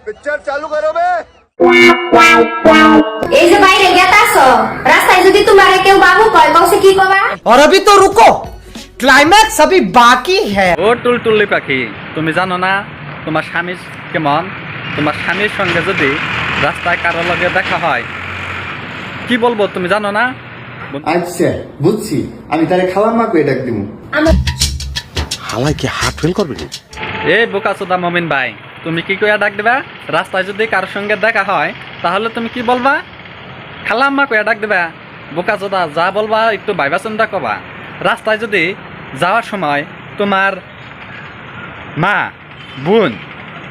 Picture चालू करो बे। এই যে বাইরে গেতাছো রাস্তায় যদি তোমারে কেউ বাবু কয় কওছে কি কবা और अभी तो रुको क्लाइमैक्स अभी बाकी है। ও টুলটুলি পাখি, তুমি জানো না তোমার স্বামী কেমন? তোমার স্বামীর সঙ্গে যদি রাস্তায় কারো লগে দেখা হয় কি বলবো তুমি জানো না? আচ্ছা বুঝছি, আমি তারে খালাম মা কই ডাক দিব। হালাই কি হার্ট ফেল করবে? এই বোকাচোদা মমিন ভাই, তুমি কি কইয়া ডাক দিবা? রাস্তায় যদি কারোর সঙ্গে দেখা হয় তাহলে তুমি কি বলবা? খালাম্মা কইয়া ডাক দিবা? বোকাচোদা, যা বলবা একটু ভাইবা চিন্তা করবা। রাস্তায় যদি যাওয়ার সময় তোমার মা, বোন,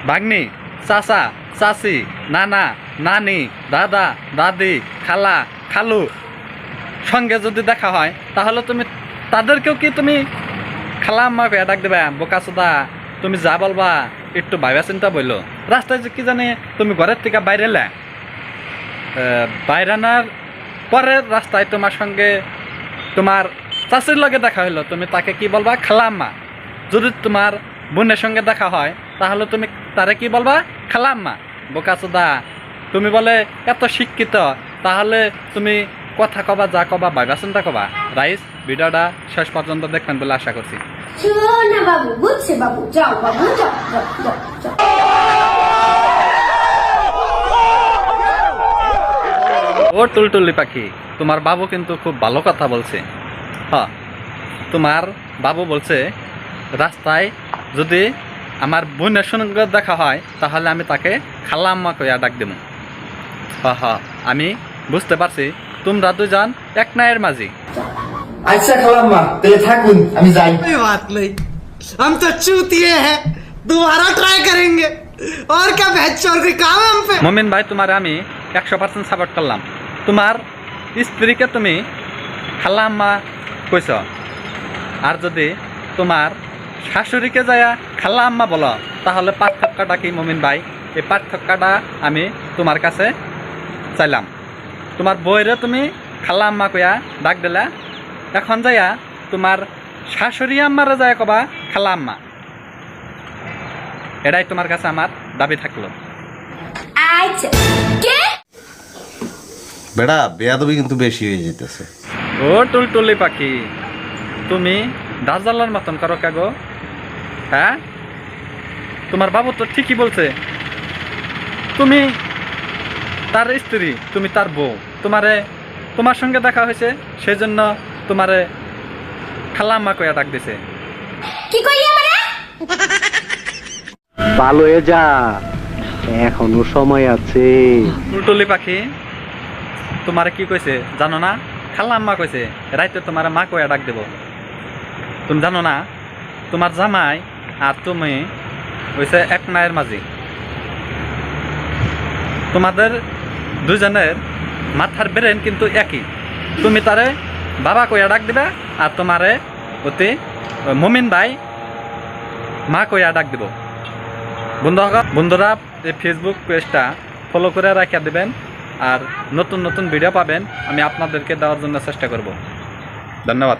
ভাগ্নি, চাচা, চাচি, নানা, নানি, দাদা, দাদি, খালা, খালু সঙ্গে যদি দেখা হয় তাহলে তুমি তাদেরকেও কি তুমি খালাম্মা কইয়া ডাক দিবা? বোকাচোদা, তুমি যা বলবা একটু ভাইবা চিন্তা বললো। রাস্তায় যে কি জানি তুমি ঘরের থেকে বাইরে এলে, বাইরে আনার পরে রাস্তায় তোমার সঙ্গে তোমার চাচির লগে দেখা হইলো, তুমি তাকে কি বলবা? খালাম্মা। যদি তোমার বোনের সঙ্গে দেখা হয় তাহলে তুমি তারে কি বলবা? খালাম্মা। বোকাচোদা, তুমি বলে এত শিক্ষিত, তাহলে তুমি কথা কবা, যা কবা ভাইবা চিন্তা কবা। রাইস, ভিডিওটা শেষ পর্যন্ত দেখবেন বলে আশা করছি। শোনা বাবু বুঝছে বাবু যাও বাবু যাও যাও যাও, যাও ও টুলটুলি পাখি, তোমার বাবু কিন্তু খুব ভালো কথা বলছে। হ্যাঁ, তোমার বাবু বলছে রাস্তায় যদি আমার বোনের সঙ্গে দেখা হয় তাহলে আমি তাকে খালাম্মা কইয়া ডাক দেব। হ্যাঁ হ্যাঁ, আমি বুঝতে পারছি তোমরা দুজন এক নায়ের মাঝি। আচ্ছা খালাম মা, তাহলে থাকুন, আমি যাই। कोई बात नहीं, हम तो चूतिए हैं, दोबारा ट्राई करेंगे। और क्या बहचोर कोई काम है हम पे? মমিন ভাই, তোমার আমি 100% সাপোর্ট করলাম। তোমার স্ত্রীকে তুমি খালাম্মা কইছ, আর যদি তোমার শাশুড়িকে যায়া খালাম্মা বলো তাহলে পার্থক্যটা কি মমিন ভাই? এই পার্থক্যটা আমি তোমার কাছে চাইলাম। তোমার বইরে তুমি খালাম্মা কইয়া ডাক দিলা, এখন যাইয়া তোমার শাশুড়ি আম্মারে যায় কবা খালাম্মা। এটাই তোমার কাছে আমার দাবি থাকলো। আচ্ছা কে বেড়া বেয়াদবি কিন্তু বেশি হয়ে যেতেছে। ও টুলটুলি পাখি, তুমি দাজ্জালের মতন করো কাগো? হ্যাঁ, তোমার বাবু তো ঠিকই বলছে, তুমি তার স্ত্রী, তুমি তার বউ, তোমার সঙ্গে দেখা হয়েছে সেই জন্য তোমারে খালাম্মা কইয়া ডাক দিছে। কি কইলি আমারে ভালো হয়ে যা, এখনো সময় আছে। টুলটুলি পাখি, তোমারে কি কইছে জানো না? খালাম্মা কইছে, রাইতে তোমার মা কইয়া ডাক দেব। তুমি জানো না তোমার জামাই আর তুমি হইছে এক নায়ের মাঝি। তোমাদের দুজনের মাথার ব্রেন কিন্তু একই। তুমি তারে বাবা কইয়া ডাক দিবা আর তোমারে অতি মমিন ভাই মা কইয়া ডাক দিব। বন্ধুরা, এই ফেসবুক পেজটা ফলো করে রাখিয়া দিবেন, আর নতুন নতুন ভিডিও পাবেন। আমি আপনাদেরকে দেওয়ার জন্য চেষ্টা করব। ধন্যবাদ।